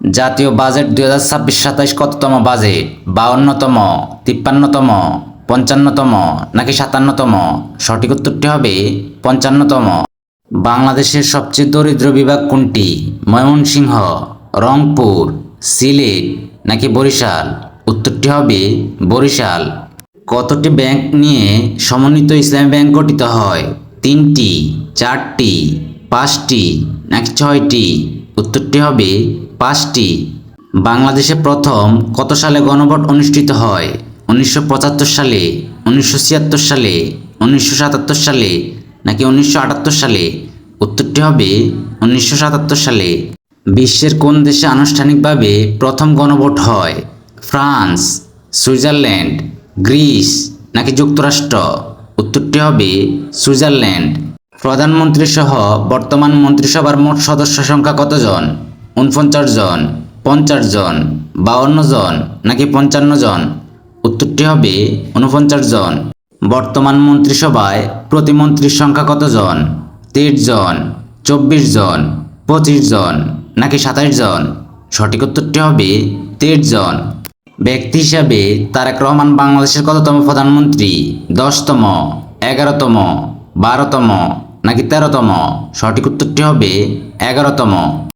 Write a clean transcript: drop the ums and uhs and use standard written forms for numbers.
জাতীয় বাজেট 2026-27 কততম বাজেট? 52তম, 53তম, 55তম নাকি 57তম? সঠিক উত্তরটি হবে 55তম। বাংলাদেশের সবচেয়ে দরিদ্র বিভাগ কোনটি? ময়মনসিংহ, রংপুর, সিলেট নাকি বরিশাল? উত্তরটি হবে বরিশাল। কতটি ব্যাংক নিয়ে সমন্বিত ইসলামী ব্যাংক গঠিত হয়? 3টি, 4টি, 5টি নাকি 6টি? উত্তরটি হবে 5টি। বাংলাদেশে প্রথম কত সালে গণভোট অনুষ্ঠিত হয়? 1975 সালে, 1976 সালে, 1977 সালে নাকি 1978 সালে? উত্তরটি হবে 1977 সালে। বিশ্বের কোন দেশে আনুষ্ঠানিকভাবে প্রথম গণভোট হয়? ফ্রান্স, সুইজারল্যান্ড, গ্রিস নাকি যুক্তরাষ্ট্র? উত্তরটি হবে সুইজারল্যান্ড। প্রধানমন্ত্রী সহ বর্তমান মন্ত্রিসভার মোট সদস্য সংখ্যা কতজন? 49 জন, 50 জন, 52 জন নাকি 55 জন? উত্তরটি হবে 49 জন। বর্তমান মন্ত্রিসভায় প্রতিমন্ত্রীর সংখ্যা কতজন? 23 জন, 24 জন, 25 জন নাকি 27 জন? সঠিক উত্তরটি হবে 23 জন। ব্যক্তি হিসাবে তারেক রহমান বাংলাদেশের কততম প্রধানমন্ত্রী? 10তম, 11তম, 12তম নাকি 13তম? সঠিক উত্তরটি হবে 11তম।